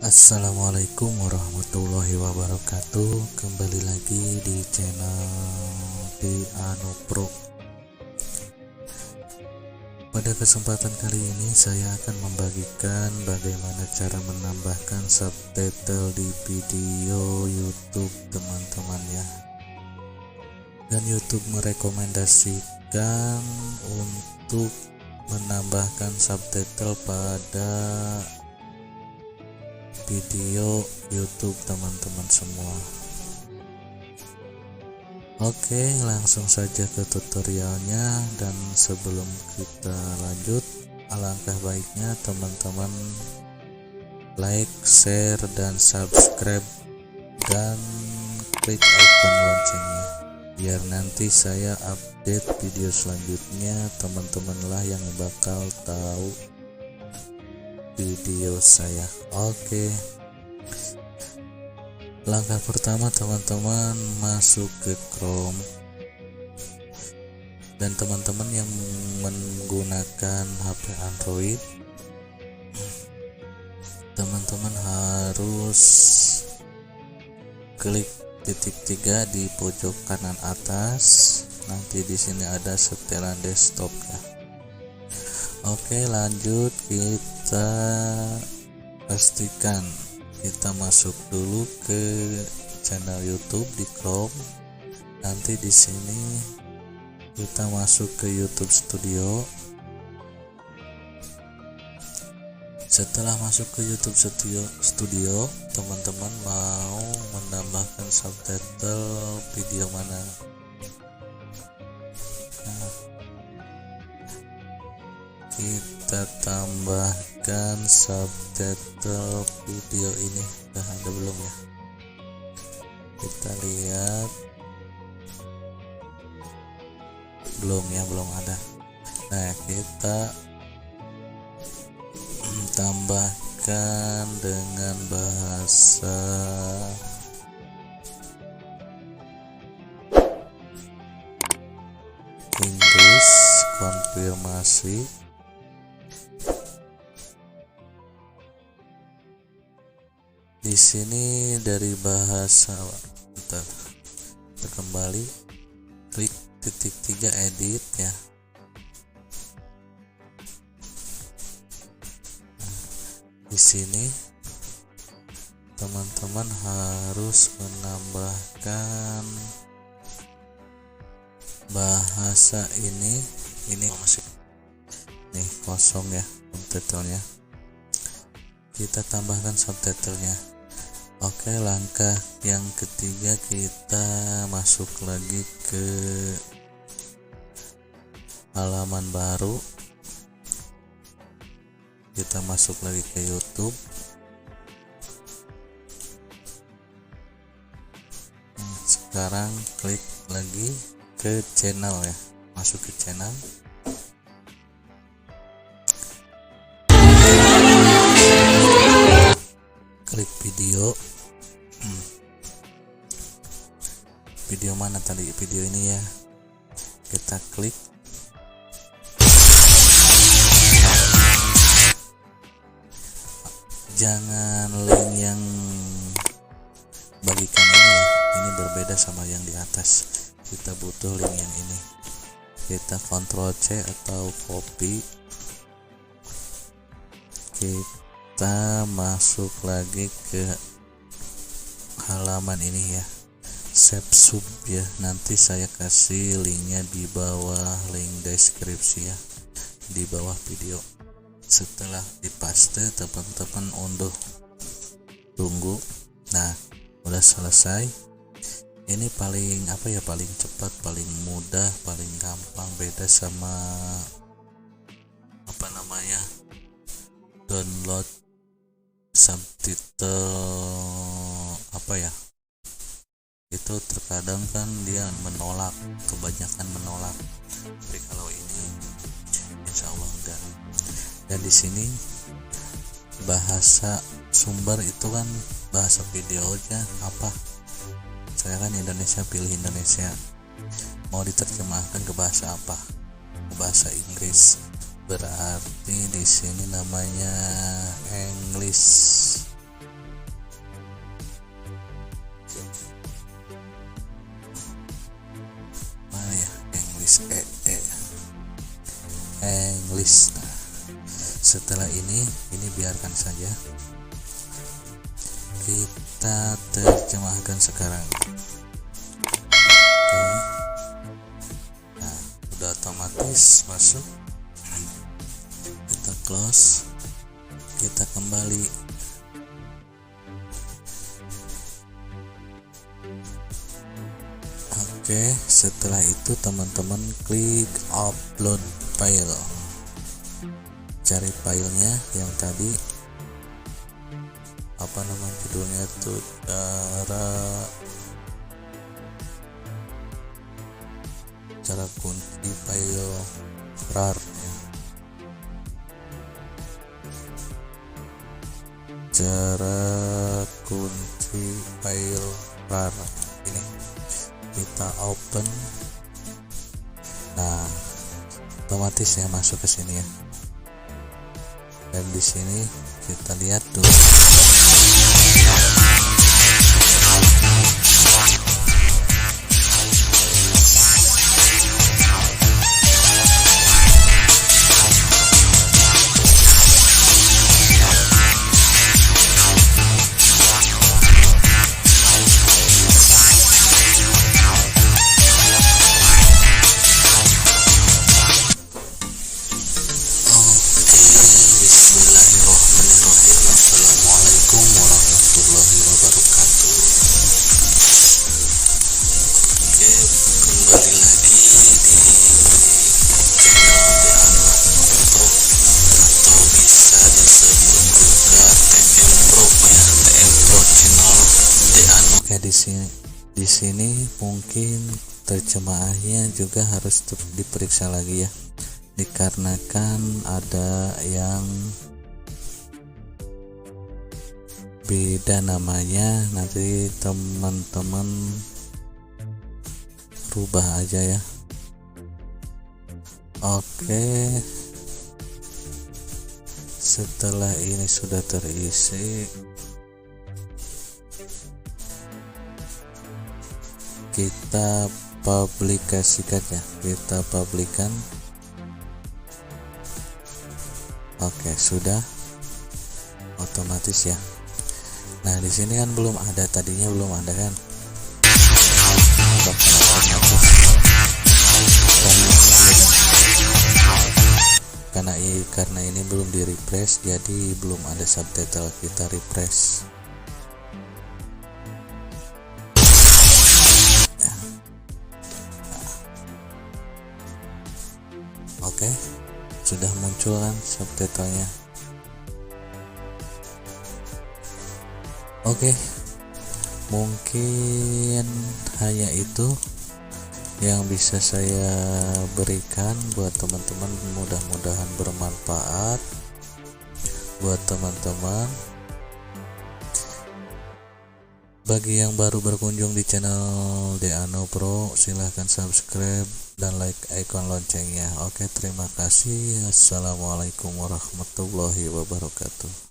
Assalamualaikum warahmatullahi wabarakatuh. Kembali lagi di channel Piano Pro. Pada kesempatan kali ini saya akan membagikan bagaimana cara menambahkan subtitle di video YouTube teman-teman ya. Dan YouTube merekomendasikan untuk menambahkan subtitle pada video YouTube teman-teman semua. Oke, langsung saja ke tutorialnya. Dan sebelum kita lanjut, alangkah baiknya teman-teman like, share, dan subscribe, dan klik icon loncengnya biar nanti saya update video selanjutnya. Teman-teman lah yang bakal tahu video saya. Oke, langkah pertama teman-teman masuk ke Chrome, dan teman-teman yang menggunakan HP Android, teman-teman harus klik titik 3 di pojok kanan atas. Nanti di sini ada setelan desktop ya. Oke, lanjut, kita pastikan kita masuk dulu ke channel YouTube di Chrome. Nanti di sini kita masuk ke YouTube Studio. Setelah masuk ke YouTube Studio, teman-teman mau menambahkan subtitle video mana? Kita tambahkan subtitle video ini. Udah ada belum ya? Kita lihat. Belum ya, belum ada. Nah, kita tambahkan dengan bahasa Inggris, konfirmasi. Di sini dari bahasa, kita kembali, klik titik 3 edit ya. Di sini teman-teman harus menambahkan bahasa ini masih nih kosong ya subtitlenya. Kita tambahkan subtitlenya. Oke, langkah yang ketiga kita masuk lagi ke halaman baru. Kita masuk lagi ke YouTube. Sekarang klik lagi ke channel ya. Masuk ke channel. Klik video. Video mana tadi? Video ini ya. Kita klik. Jangan link yang bagikan ini ya, ini berbeda sama yang di atas. Kita butuh link yang ini. Kita Ctrl C atau copy. Kita masuk lagi ke halaman ini ya, save sub ya. Nanti saya kasih linknya di bawah, link deskripsi ya, di bawah video. Setelah dipaste, teman-teman unduh, tunggu. Nah, udah selesai. Ini paling paling cepat, paling mudah, paling gampang. Beda sama download subtitle itu terkadang kan dia menolak, kebanyakan menolak. Tapi kalau ini insya Allah enggak. Dan di sini bahasa sumber itu kan bahasa videonya apa? Saya kan Indonesia, pilih Indonesia. Mau diterjemahkan ke bahasa apa? Ke bahasa Inggris. Berarti di sini namanya English. Mana ya English? English. Nah, setelah ini biarkan saja. Kita terjemahkan sekarang. Oke. Nah, udah otomatis masuk. Kita close. Kita kembali. Oke, setelah itu teman-teman klik upload file. Cari filenya yang tadi apa nama judulnya tuh, cara kunci file RAR ya. Cara kunci file RAR ini kita open. Nah, otomatis ya masuk ke sini ya. Dan di sini kita lihat dulu. Di sini mungkin terjemahnya juga harus diperiksa lagi ya, dikarenakan ada yang beda namanya. Nanti teman-teman rubah aja ya. Oke, setelah ini sudah terisi, kita publikasikan ya, kita publikan. Oke, sudah otomatis ya. Nah, di sini kan belum ada, tadinya belum ada kan. Karena ini belum di refresh, jadi belum ada subtitle. Kita refresh. Oke, sudah muncul kan subtitlenya. Oke, mungkin hanya itu yang bisa saya berikan buat teman-teman. Mudah-mudahan bermanfaat buat teman-teman. Bagi yang baru berkunjung di channel Deano Pro, silahkan subscribe dan like icon loncengnya. Oke, terima kasih. Assalamualaikum warahmatullahi wabarakatuh.